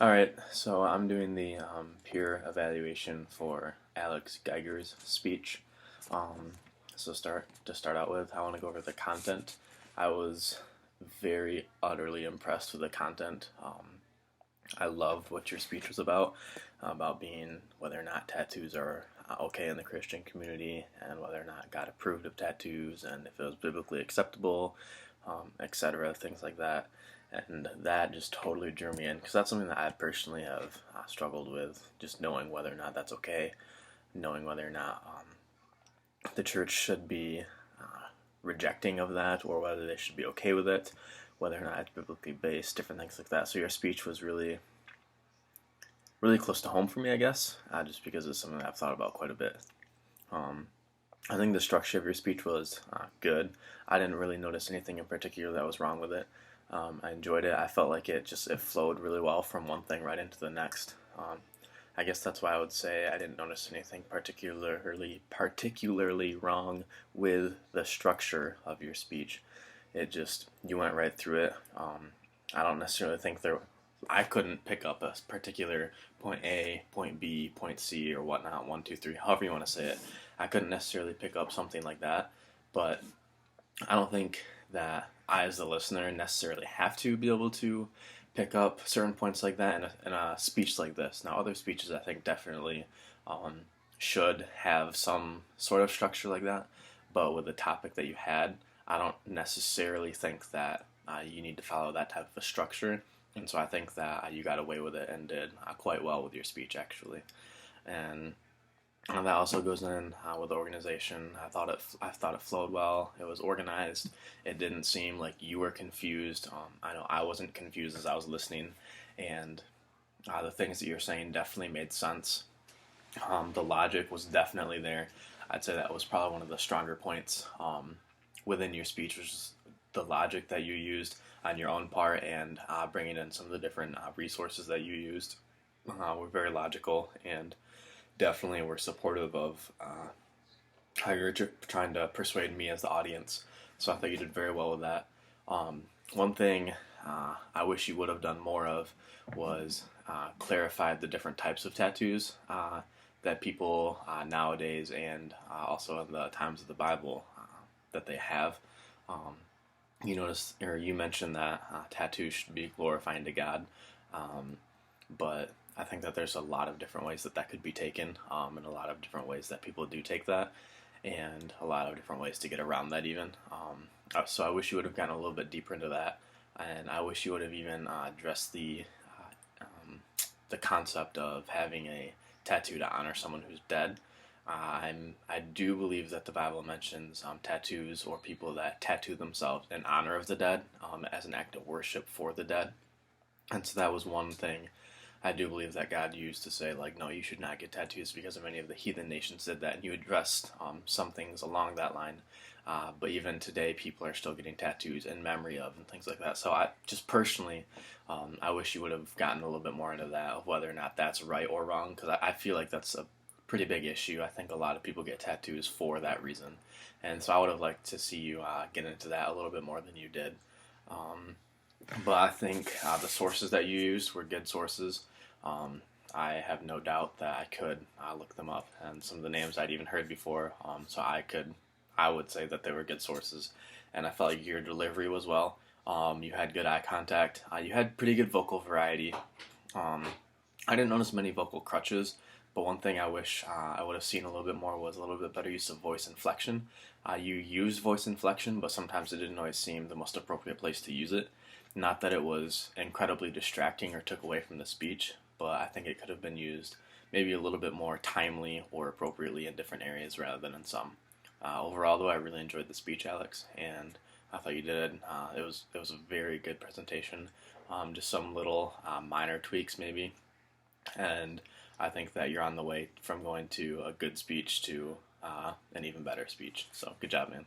Alright, so I'm doing the peer evaluation for Alex Geiger's speech. Um, to start out with, I want to go over the content. I was very utterly impressed with the content. I loved what your speech was about being whether or not tattoos are okay in the Christian community, and whether or not God approved of tattoos, and if it was biblically acceptable, etc., things like that. And that just totally drew me in because that's something that I personally have struggled with, just knowing whether or not that's okay, knowing whether or not the church should be rejecting of that, or whether they should be okay with it, whether or not it's biblically based, different things like that. So your speech was really close to home for me, I guess, just because it's something that I've thought about quite a bit. Um, I think the structure of your speech was good. I didn't really notice anything in particular that was wrong with it. I enjoyed it. I felt like it flowed really well from one thing right into the next. I guess that's why I would say I didn't notice anything particularly wrong with the structure of your speech. You went right through it. I don't necessarily think I couldn't pick up a particular point A, point B, point C, or whatnot, one, two, three, however you want to say it. I couldn't necessarily pick up something like that, but I don't think that I, as the listener, necessarily have to be able to pick up certain points like that in a speech like this. Now, other speeches I think definitely um, should have some sort of structure like that, but with the topic that you had, I don't necessarily think that you need to follow that type of a structure. And so I think that you got away with it and did quite well with your speech, actually. And that also goes in with the organization. I thought it flowed well. It was organized. It didn't seem like you were confused. I know I wasn't confused as I was listening, and the things that you're saying definitely made sense. The logic was definitely there. I'd say that was probably one of the stronger points within your speech, which is the logic that you used on your own part, and bringing in some of the different resources that you used were very logical, and definitely were supportive of how you're trying to persuade me as the audience. So I thought you did very well with that. One thing I wish you would have done more of was clarified the different types of tattoos that people nowadays, and also in the times of the Bible, that they have. Um, you mentioned that tattoos should be glorifying to God, um, but I think that there's a lot of different ways that could be taken, and a lot of different ways that people do take that, and a lot of different ways to get around that even. So I wish you would have gotten a little bit deeper into that, and I wish you would have even addressed the concept of having a tattoo to honor someone who's dead. I do believe that the Bible mentions tattoos, or people that tattoo themselves in honor of the dead, as an act of worship for the dead. And so that was one thing I do believe that God used to say, like, no, you should not get tattoos because many of the heathen nations did that. And you addressed some things along that line. But even today, people are still getting tattoos in memory of and things like that. So I just personally, I wish you would have gotten a little bit more into that, of whether or not that's right or wrong, because I feel like that's a pretty big issue. I think a lot of people get tattoos for that reason. And so I would have liked to see you get into that a little bit more than you did. Um, but I think the sources that you used were good sources. I have no doubt that I could look them up, and some of the names I'd even heard before. So I would say that they were good sources, and I felt like your delivery was well. You had good eye contact. You had pretty good vocal variety. Um, I didn't notice many vocal crutches, but one thing I wish I would have seen a little bit more was a little bit better use of voice inflection. You used voice inflection, but sometimes it didn't always seem the most appropriate place to use it. Not that it was incredibly distracting or took away from the speech, but I think it could have been used maybe a little bit more timely or appropriately in different areas rather than in some. Overall, though, I really enjoyed the speech, Alex, and I thought you did. It was a very good presentation. Just some little minor tweaks, maybe, and I think that you're on the way from going to a good speech to an even better speech. So, good job, man.